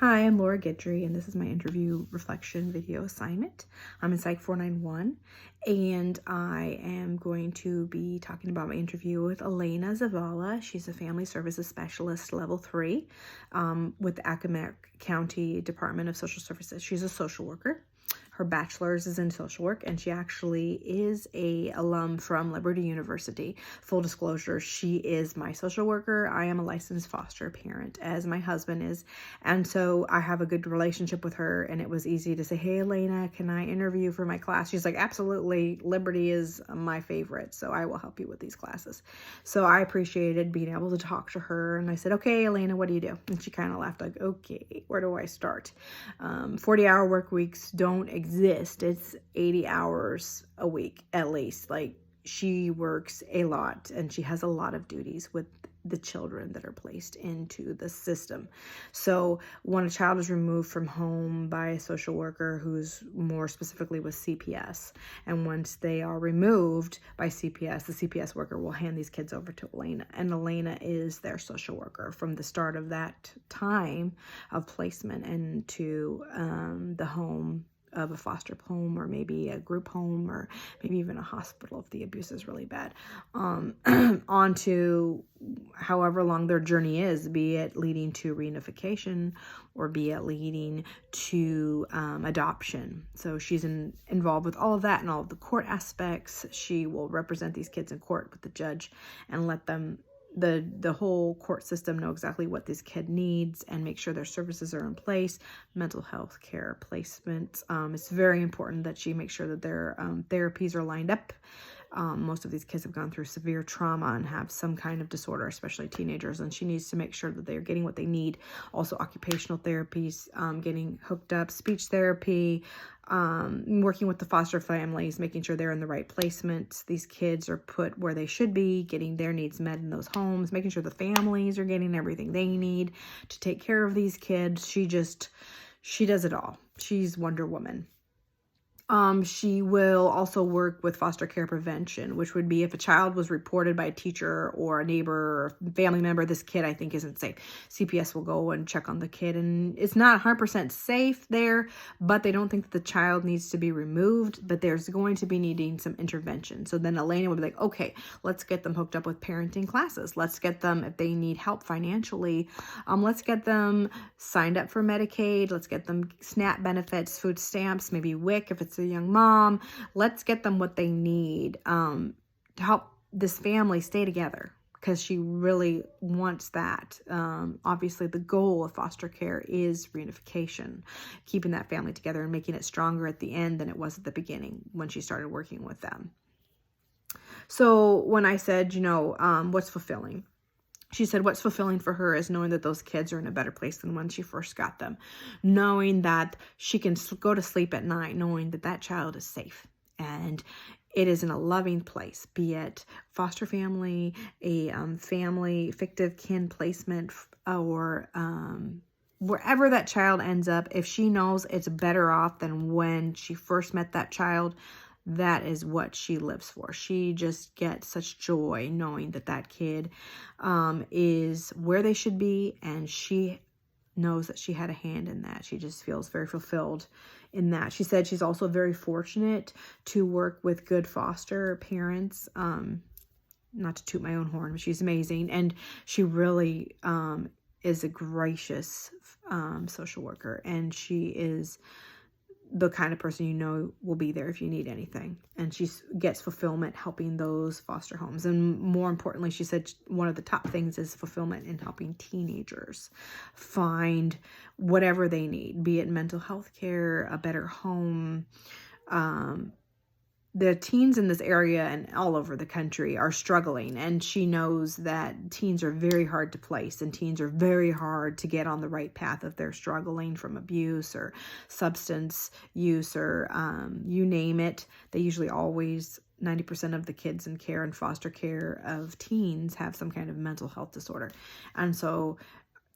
Hi, I'm Laura Guidry, and this is my interview reflection video assignment. I'm in Psych 491, and I am going to be talking about my interview with Elena Zavala. She's a family services specialist, level 3, with the Accomack County Department of Social Services. She's a social worker. Her bachelor's is in social work, and she actually is a alum from Liberty University. Full disclosure, she is my social worker. I am a licensed foster parent, as my husband is, and so I have a good relationship with her, and it was easy to say, hey, Elena, can I interview for my class? She's like, absolutely. Liberty is my favorite, so I will help you with these classes. So I appreciated being able to talk to her, and I said, okay, Elena, what do you do? And she kind of laughed like, okay, where do I start? 40-hour work weeks don't exist. It's 80 hours a week at least. Like, she works a lot and she has a lot of duties with the children that are placed into the system. So when a child is removed from home by a social worker who's more specifically with CPS, and once they are removed by CPS, the CPS worker will hand these kids over to Elena, and Elena is their social worker from the start of that time of placement into the home of a foster home, or maybe a group home, or maybe even a hospital if the abuse is really bad, on to however long their journey is, be it leading to reunification or be it leading to adoption. So she's involved with all of that and all of the court aspects. She will represent these kids in court with the judge and let them the whole court system know exactly what this kid needs and make sure their services are in place. Mental health care placement. It's very important that she makes sure that their therapies are lined up. Most of these kids have gone through severe trauma and have some kind of disorder, especially teenagers, and she needs to make sure that they're getting what they need. Also occupational therapies, getting hooked up, speech therapy, working with the foster families, making sure they're in the right placement. These kids are put where they should be, getting their needs met in those homes, making sure the families are getting everything they need to take care of these kids. She does it all. She's Wonder Woman. She will also work with foster care prevention, which would be if a child was reported by a teacher or a neighbor or family member, this kid I think isn't safe. CPS will go and check on the kid, and it's not 100% safe there, but they don't think that the child needs to be removed, but there's going to be needing some intervention. So then Elena would be like, okay, let's get them hooked up with parenting classes. Let's get them, if they need help financially, let's get them signed up for Medicaid. Let's get them SNAP benefits, food stamps, maybe WIC if it's a young mom. Let's get them what they need to help this family stay together, because she really wants that. Obviously, the goal of foster care is reunification, keeping that family together and making it stronger at the end than it was at the beginning when she started working with them. So when I said, what's fulfilling? She said what's fulfilling for her is knowing that those kids are in a better place than when she first got them. Knowing that she can go to sleep at night, knowing that that child is safe and it is in a loving place, be it foster family, a family, fictive kin placement, or wherever that child ends up. If she knows it's better off than when she first met that child, that is what she lives for. She just gets such joy knowing that that kid is where they should be, and she knows that she had a hand in that. She just feels very fulfilled in that. She said she's also very fortunate to work with good foster parents. Not to toot my own horn, but she's amazing, and she really is a gracious social worker, and she is the kind of person will be there if you need anything. And she gets fulfillment helping those foster homes. And more importantly, she said one of the top things is fulfillment in helping teenagers find whatever they need, be it mental health care, a better home. The teens in this area and all over the country are struggling, and she knows that teens are very hard to place, and teens are very hard to get on the right path if they're struggling from abuse or substance use or you name it. They usually always, 90% of the kids in care and foster care of teens have some kind of mental health disorder. And so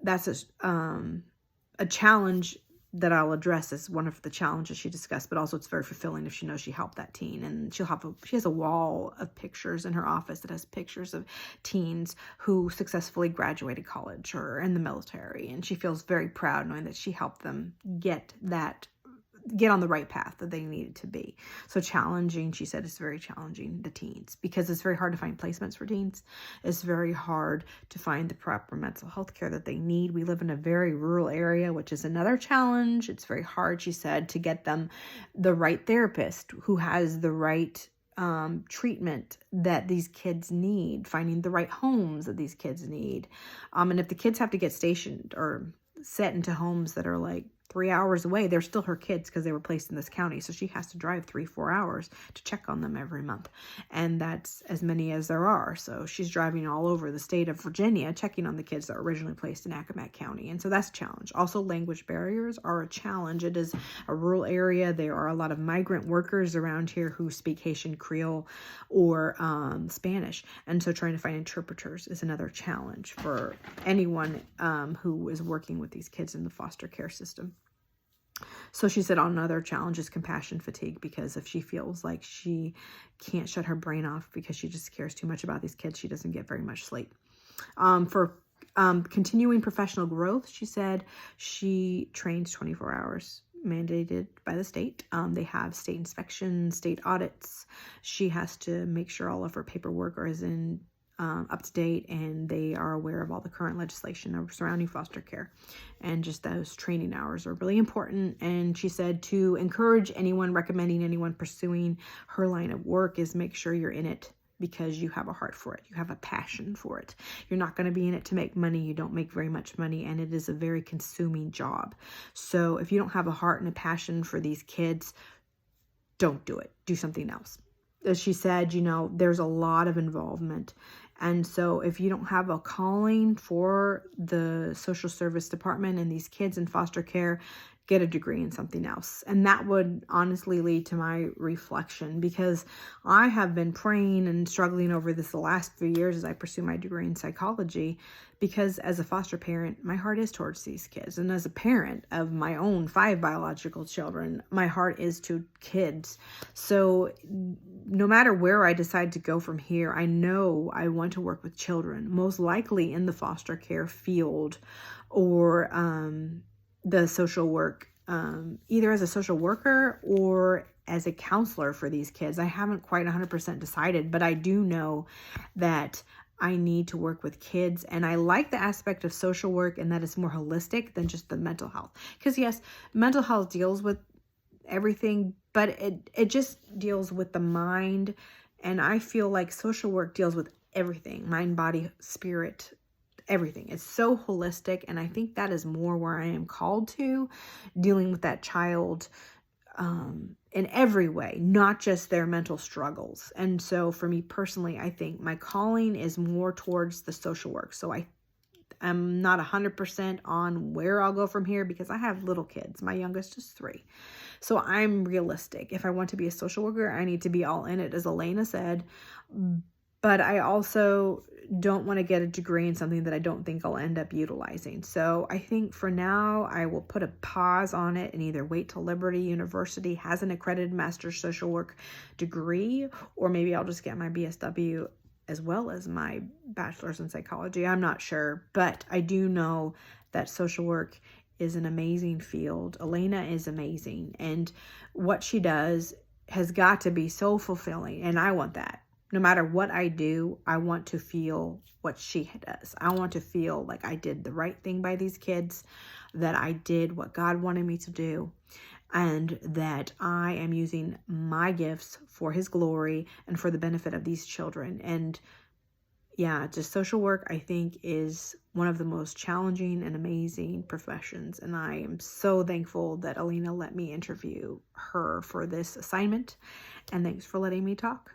that's a challenge that I'll address as one of the challenges she discussed, but also it's very fulfilling if she knows she helped that teen. And she has a wall of pictures in her office that has pictures of teens who successfully graduated college or in the military. And she feels very proud knowing that she helped them get on the right path that they needed to be. So challenging, she said, it's very challenging, the teens, because it's very hard to find placements for teens. It's very hard to find the proper mental health care that they need. We live in a very rural area, which is another challenge. It's very hard, she said, to get them the right therapist who has the right treatment that these kids need, finding the right homes that these kids need. And if the kids have to get stationed or set into homes that are like 3 hours away, they're still her kids because they were placed in this county. So she has to drive 3-4 hours to check on them every month. And that's as many as there are. So she's driving all over the state of Virginia, checking on the kids that were originally placed in Accomack County. And so that's a challenge. Also, language barriers are a challenge. It is a rural area. There are a lot of migrant workers around here who speak Haitian Creole or Spanish. And so trying to find interpreters is another challenge for anyone who is working with these kids in the foster care system. So she said another challenge is compassion fatigue, because if she feels like she can't shut her brain off because she just cares too much about these kids, she doesn't get very much sleep. For continuing professional growth, she said she trains 24 hours mandated by the state. They have state inspections, state audits. She has to make sure all of her paperwork is in up to date, and they are aware of all the current legislation surrounding foster care. And just those training hours are really important. And she said to encourage anyone, recommending anyone pursuing her line of work, is make sure you're in it because you have a heart for it. You have a passion for it. You're not going to be in it to make money. You don't make very much money, and it is a very consuming job. So if you don't have a heart and a passion for these kids, don't do it. Do something else. As she said, there's a lot of involvement. And so if you don't have a calling for the social service department and these kids in foster care, get a degree in something else. And that would honestly lead to my reflection, because I have been praying and struggling over this the last few years as I pursue my degree in psychology, because as a foster parent, my heart is towards these kids. And as a parent of my own 5 biological children, my heart is to kids. So no matter where I decide to go from here, I know I want to work with children, most likely in the foster care field or the social work, either as a social worker or as a counselor for these kids. I haven't quite 100% decided, but I do know that I need to work with kids. And I like the aspect of social work and that it's more holistic than just the mental health. Because yes, mental health deals with everything, but it just deals with the mind. And I feel like social work deals with everything: mind, body, spirit, everything. It's so holistic. And I think that is more where I am called to, dealing with that child in every way, not just their mental struggles. And so for me personally, I think my calling is more towards the social work. So I'm not 100% on where I'll go from here, because I have little kids. My youngest is 3. So I'm realistic. If I want to be a social worker, I need to be all in it, as Elena said. But I also don't want to get a degree in something that I don't think I'll end up utilizing. So I think for now, I will put a pause on it and either wait till Liberty University has an accredited master's social work degree, or maybe I'll just get my BSW as well as my bachelor's in psychology. I'm not sure, but I do know that social work is an amazing field. Elena is amazing, and what she does has got to be so fulfilling, and I want that. No matter what I do, I want to feel what she does. I want to feel like I did the right thing by these kids, that I did what God wanted me to do, and that I am using my gifts for His glory and for the benefit of these children. And yeah, just social work, I think, is one of the most challenging and amazing professions. And I am so thankful that Alina let me interview her for this assignment. And thanks for letting me talk.